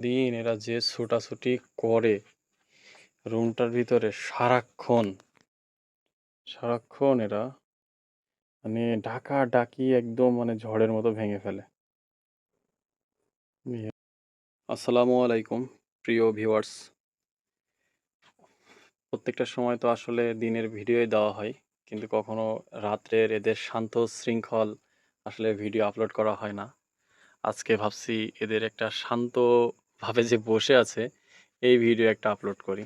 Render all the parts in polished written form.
দিন এরা যে ছোটাছুটি করে রুমটার ভিতরে সারাক্ষণ সারাক্ষণ এরা মানে ডাকি একদম মানে ঝড়ের মতো ভেঙে ফেলে। আসসালামু আলাইকুম প্রিয় ভিউয়ার্স। প্রত্যেকটা সময় তো আসলে দিনের ভিডিওই দেওয়া হয়, কিন্তু কখনো রাত্রের এদের শান্ত শৃঙ্খল আসলে ভিডিও আপলোড করা হয় না। আজকে ভাবছি এদের একটা শান্তভাবে যে বসে আছে এই ভিডিও একটা আপলোড করি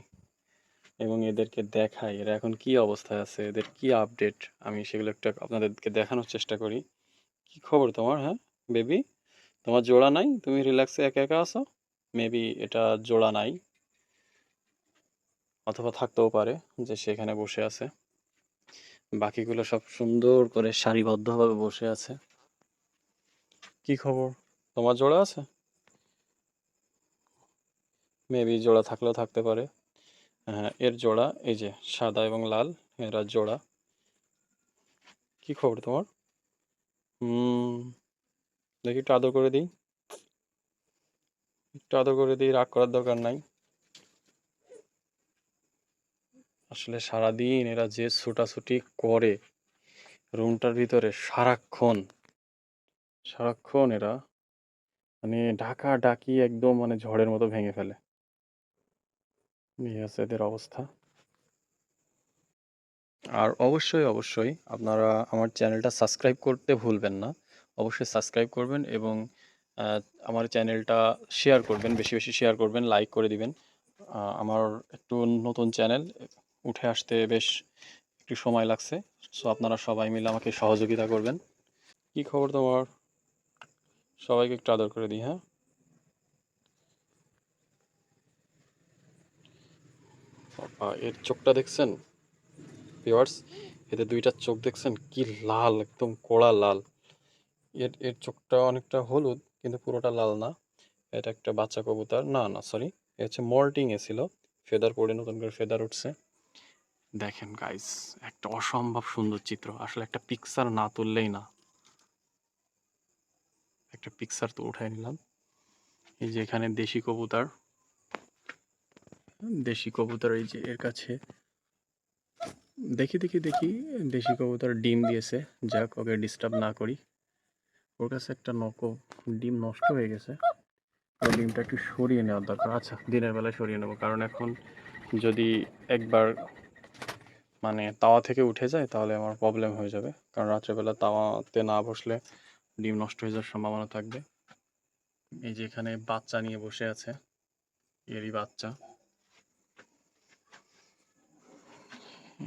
এবং এদেরকে দেখাই এরা এখন কি অবস্থায় আছে, এদের কি আপডেট, আমি সেগুলো একটু আপনাদেরকে দেখানোর চেষ্টা করি। কি খবর তোমার? হ্যাঁ বেবি, তোমার জোড়া নাই? তুমি রিল্যাক্সে একা একা আছো? মেবি এটা জোড়া নাই, অথবা থাকতেও পারে যে সেখানে বসে আছে। বাকিগুলো সব সুন্দর করে সারিবদ্ধভাবে বসে আছে। কি খবর, তোমার জোড়া আছে? মেবি জোড়া থাকলেও থাকতে পারে। হ্যাঁ, এর জোড়া এই যে সাদা এবং লাল, এরা জোড়া। কি খবর তোমার? দেখি একটু আদর করে দিই, একটু আদর করে দিই, রাগ করার দরকার নাই। আসলে সারাদিন এরা যে ছোটাছুটি করে রুমটার ভিতরে সারাক্ষণ সারাক্ষণ এরা মানে ডাকি একদম মানে ঝড়ের মতো ভেঙে ফেলে। এই হচ্ছে এদের অবস্থা। আর অবশ্যই আপনারা আমার চ্যানেলটা সাবস্ক্রাইব করতে ভুলবেন না। অবশ্যই সাবস্ক্রাইব করবেন এবং আহ, আমার চ্যানেলটা শেয়ার করবেন, বেশি বেশি শেয়ার করবেন, লাইক করে দিবেন। আমার একটু নতুন চ্যানেল, উঠে আসতে বেশ একটু সময় লাগছে। সো আপনারা সবাই মিলে আমাকে সহযোগিতা করবেন। কি খবর তোমার? সবাইকে একটু আদর করে দিই, হ্যাঁ। এর চোখটা দেখছেন ভিউয়ার্স? এদের দুইটা চোখ দেখছেন কি লাল, একদম কড়া লাল। এর এর চোখটা অনেকটা হলুদ কিন্তু পুরোটা লাল না। এটা একটা বাচ্চা কবুতর, না না সরি, এ হচ্ছে মল্টিং এ ছিল, ফেদার পড়ে নতুন করে ফেদার উঠছে। দেখেন গাইস, একটা অসম্ভব সুন্দর চিত্র, আসলে একটা পিকচার না তুললেই না। একটা পিকচার তো উঠাই নিলাম। এই যে এখানে দেশি কবুতর এই যে এর কাছে, দেখি দেশি কবুতর ডিম দিয়েছে, যাক ওকে ডিস্টার্ব না করি। ওর কাছে একটা ডিম নষ্ট হয়ে গেছে, ওই ডিমটা একটু সরিয়ে নেওয়ার দরকার। আচ্ছা, দিনের বেলায় সরিয়ে নেবো, কারণ এখন যদি একবার মানে তাওয়া থেকে উঠে যায় তাহলে আমার প্রবলেম হয়ে যাবে, কারণ রাত্রেবেলা তাওয়াতে না বসলে ডিম নষ্ট হয়ে যাওয়ার সম্ভাবনা থাকবে। এই যে এখানে বাচ্চা নিয়ে বসে আছে, এরই বাচ্চা।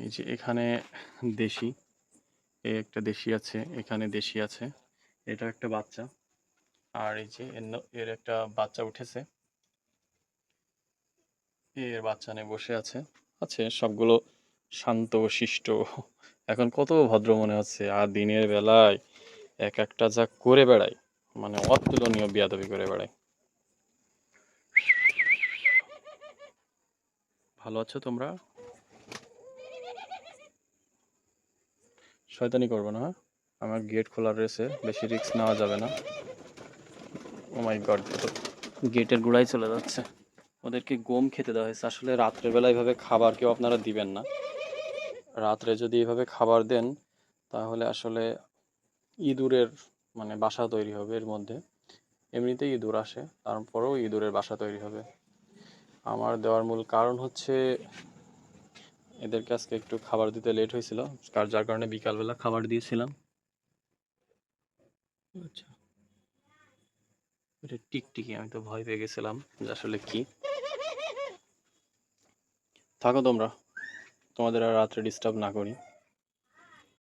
এই যে এখানে দেশি, একটা দেশি আছে, এখানে দেশি আছে, এটা একটা বাচ্চা। আর এই যে এর একটা বাচ্চা উঠেছে, এর বাচ্চা নিয়ে বসে আছে। সবগুলো শান্ত শিষ্ট, এখন কত ভদ্র মনে হচ্ছে, আর দিনের বেলায় এক একটা যা করে বেড়ায়, মানে অতুলনীয় বিয়াদবি করে বেড়ায়। ভালো আছো তোমরা? শয়তানি করবো না, হ্যাঁ? আমার গেট খোলা রয়েছে, বেশি রিস্ক নেওয়া যাবে না। ও মাই গড, তো গেটের গোড়ায় চলে যাচ্ছে। ওদেরকে গম খেতে দেওয়া হয়েছে। আসলে রাত্রেবেলা এইভাবে খাবার কেউ আপনারা দিবেন না। রাত্রে যদি এইভাবে খাবার দেন তাহলে আসলে ইঁদুরের মানে বাসা তৈরি হবে এর মধ্যে। এমনিতেই ইঁদুর আসে, তারপরেও ইঁদুরের বাসা তৈরি হবে। আমার দেওয়ার মূল কারণ হচ্ছে এদেরকে আজকে একটু খাবার দিতে লেট হয়েছিল, যার কারণে বিকালবেলা খাবার দিয়েছিলাম। আচ্ছা, এটা টিকটিকি, আমি তো ভয় পেয়ে গেছিলাম যে আসলে কি। থাকো তোমরা, তোমাদের আর রাত্রে ডিস্টার্ব না করি।